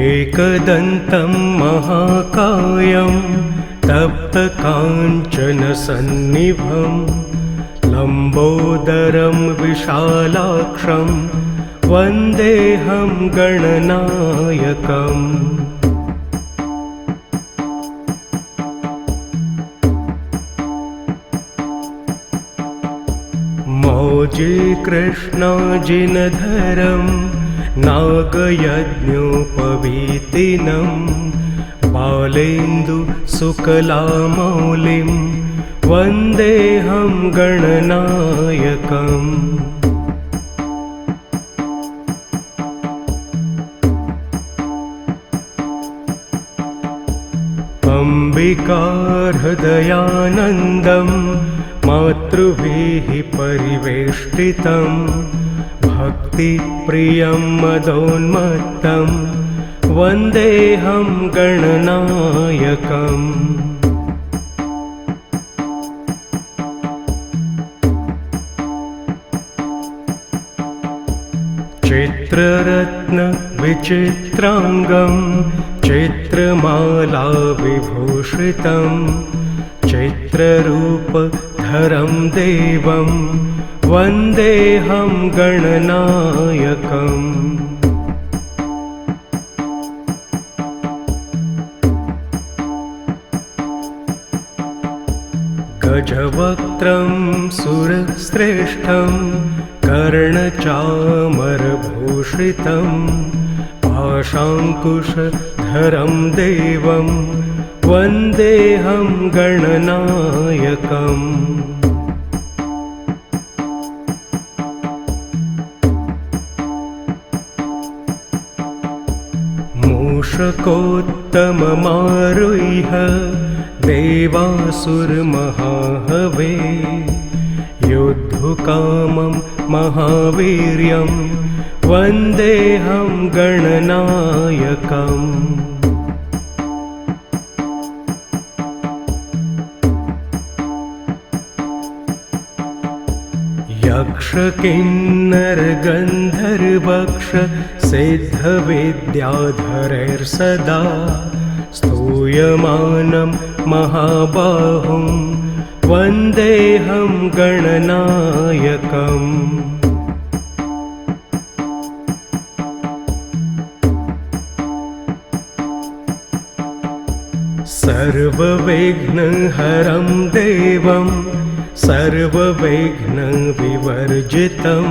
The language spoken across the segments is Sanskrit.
एकदन्तं महाकायं तप्तकाञ्चनसन्निभं लम्बोदरं विशालाक्षं वन्देऽहं गणनायकम्। मौजे कृष्णाजिनधरं नागयज्ञोपवीतिनं बालेन्दुशुक्लामौलिं वन्देऽहं गणनायकम्। अम्बिकाहृदयानन्दं मातृभिः परिवेष्टितं भक्तिप्रियं मदोन्मत्तं वन्देऽहं गणनायकम्। चित्ररत्नविचित्राङ्गं चित्रमालाविभूषितं चित्ररूपधरं देवं वन्देऽहं गणनायकम्। गजवक्त्रं सुरश्रेष्ठं कर्णचामरभूषितं पाशाङ्कुशधरं देवं वन्देऽहं गणनायकम्। मूषकोत्तममारुह्य देवासुरमहाहवे योद्धुकामं महावीर्यं वन्देऽहं गणनायकम्। यक्षकिन्नरगन्धर्वक्ष सिद्धविद्याधरैर्सदा स्तूयमानं महाबाहुं वन्देऽहं गणनायकम्। सर्वविघ्नहरं देवं सर्वविघ्नविवर्जितं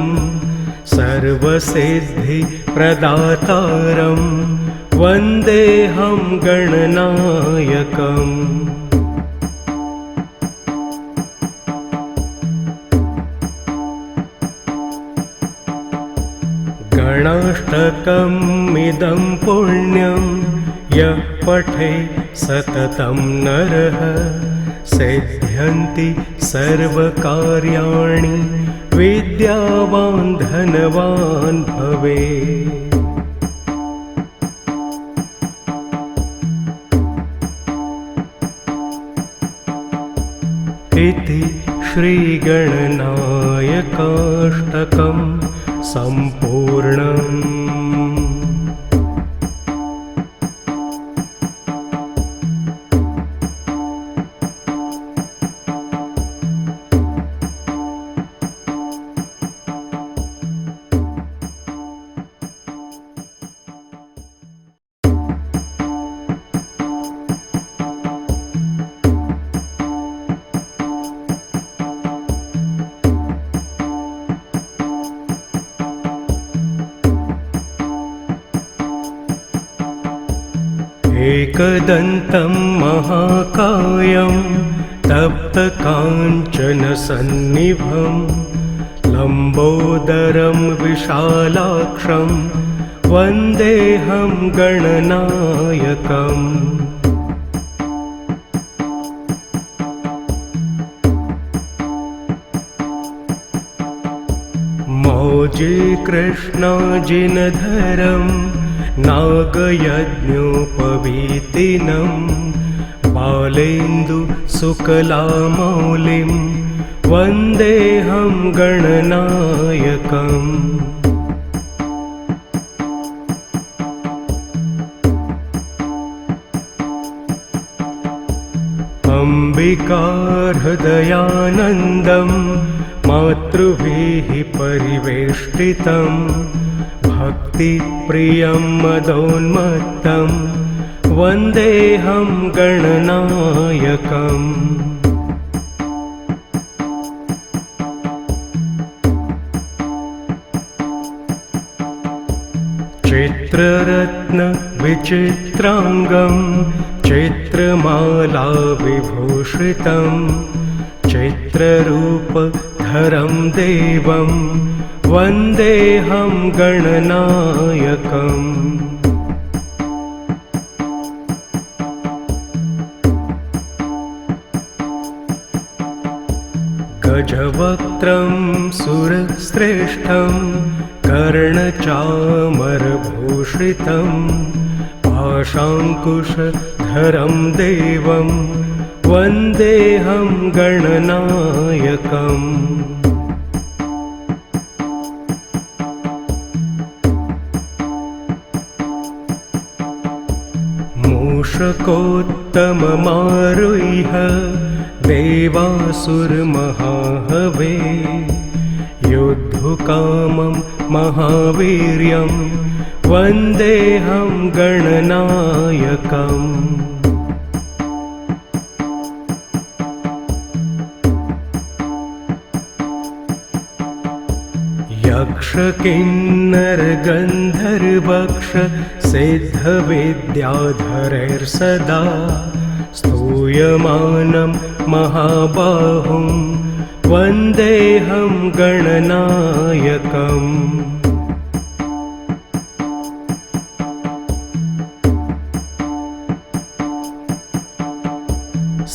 सर्वसिद्धिप्रदातारं वन्देऽहं गणनायकम्। गणाष्टकमिदं पुण्यं यः पठे सततं नरः सिद्ध्यन्ति सर्वकार्याणि विद्यावान् धनवान् भवेत्। इति श्रीगणनायकाष्टकं सम्पूर्णम्। एकदन्तं महाकायं तप्तकाञ्चनसन्निभं लम्बोदरं विशालाक्षं वन्देऽहं गणनायकम्। मौजे कृष्णाजिनधरं नागयज्ञोपवीतिनं बालेन्दुशुक्लामौलिं वन्देऽहं गणनायकम्। अम्बिकाहृदयानन्दं मातृभिः परिवेष्टितं भक्तिप्रियं मदोन्मत्तं वन्देऽहं गणनायकम्। चित्ररत्न विचित्रांगं चित्रमाला विभूषितं चित्ररूपधरं देवं वन्देऽहं गणनायकम्। गजवक्त्रं सुरश्रेष्ठं कर्णचामरभूषितं पाशाङ्कुशधरं देवं वन्देऽहं गणनायकम्। मूषकोत्तममारुह्य देवासुरमहाहवे योद्धुकामं महावीर्यं वन्देऽहं गणनायकम्। यक्षकिन्नरगन्धर्वक्ष सिद्धविद्याधरैर्सदा स्तूयमानं महाबाहुं वन्देऽहं गणनायकम्।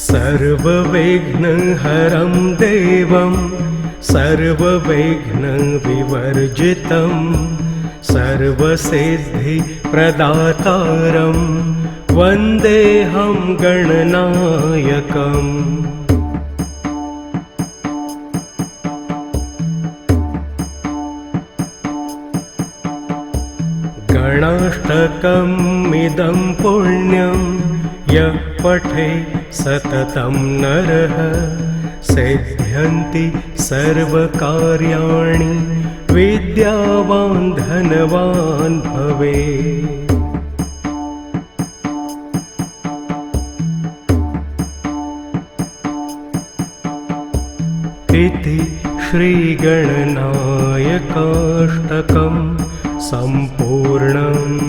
सर्वविघ्नहरं देवं सर्वविघ्नविवर्जितं सर्वसिद्धिप्रदातारं वन्देऽहं गणनायकम्। गणाष्टकमिदं पुण्यं यः पठे सततं नरः सिद्ध्यन्ति सर्वकार्याणि विद्यावान् धनवान् भवेत्। इति श्रीगणनायकाष्टकं सम्पूर्णम्।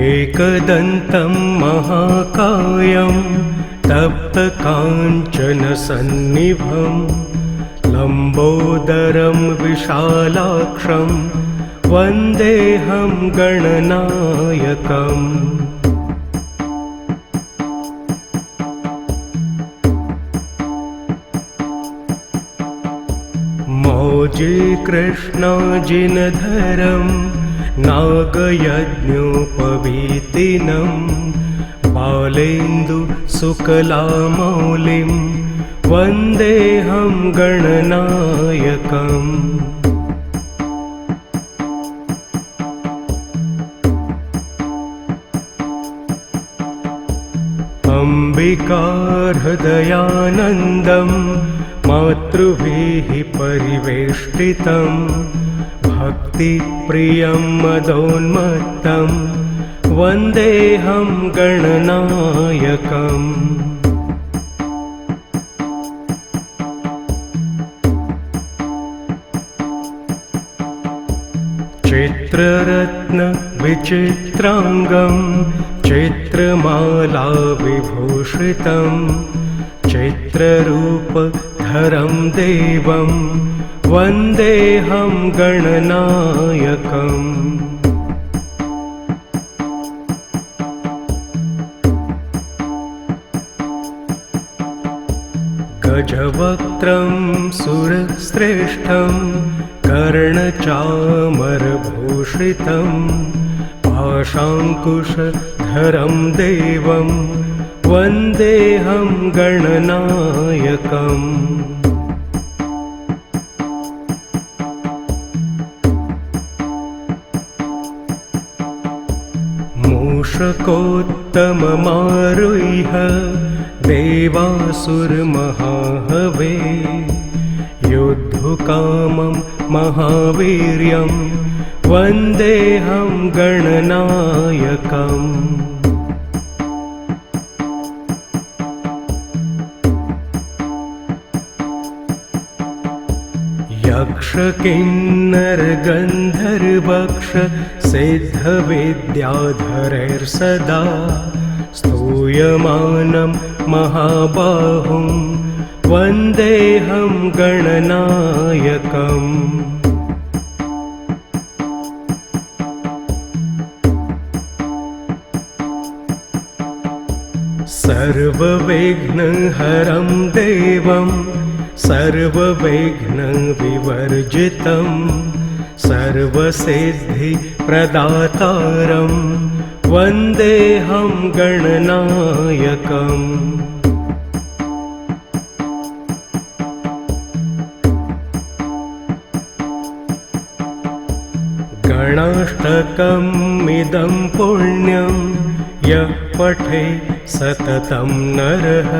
एकदन्तं महाकायं तप्तकाञ्चनसन्निभं लम्बोदरं विशालाक्षं वन्देऽहं गणनायकम्। मौजिकृष्णाजिनधरं नागयज्ञोपवीतिनं बालेन्दुशुक्लामौलिं वन्देऽहं गणनायकम्। अम्बिकाहृदयानन्दं मातृभिः परिवेष्टितं भक्तिप्रियं मदोन्मत्तं वन्देऽहं गणनायकम्। चित्ररत्न विचित्रांगं चित्रमाला विभूषितं चित्ररूपधरं देवं वन्देऽहं गणनायकम्। गजवक्त्रं सुरश्रेष्ठं कर्णचामरभूषितं पाशाङ्कुशधरं देवं वन्देऽहं गणनायकम् मूषकोत्तममारुह्य देवासुरमहाहवे योद्धुकामं महावीर्यं वन्देऽहं गणनायकम् यक्षकिन्नरगन्धर्वक्ष सिद्धविद्याधरैर्सदा स्तूयमानं महाबाहुं वन्देऽहं गणनायकम् सर्वविघ्नहरं देवं सर्वविघ्नविवर्जितं सर्वसिद्धिप्रदातारं वन्देऽहं गणनायकम् गणाष्टकमिदं पुण्यं यः पठे सततं नरः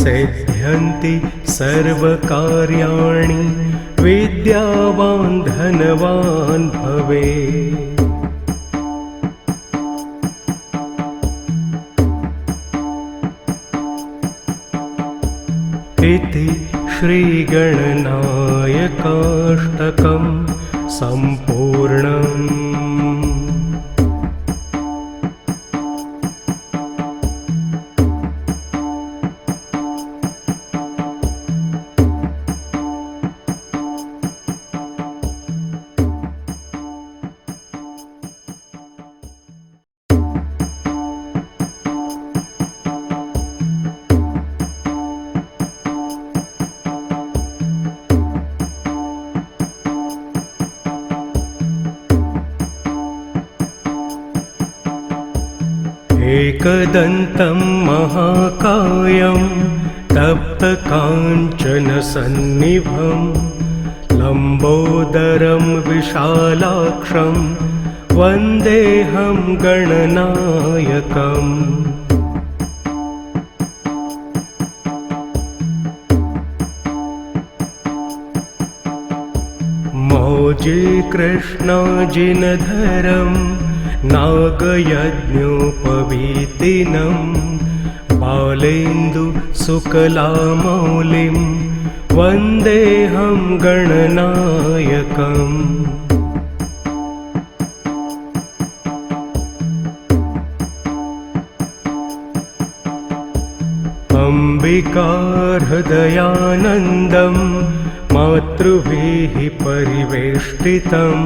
सिद्ध्यन्ति सर्वकार्याणि विद्यावान् धनवान् भवेत्। इति श्रीगणनायकाष्टकं सम्पूर्णम्। एकदन्तं महाकायं तप्तकाञ्चनसन्निभं लम्बोदरं विशालाक्षं वन्देऽहं गणनायकम्। मौजिकृष्णाजिनधरं नागयज्ञोपवीतिनं बालेन्दुशुक्लामौलिं वन्देऽहं गणनायकम्। अम्बिकाहृदयानन्दं मातृभिः परिवेष्टितं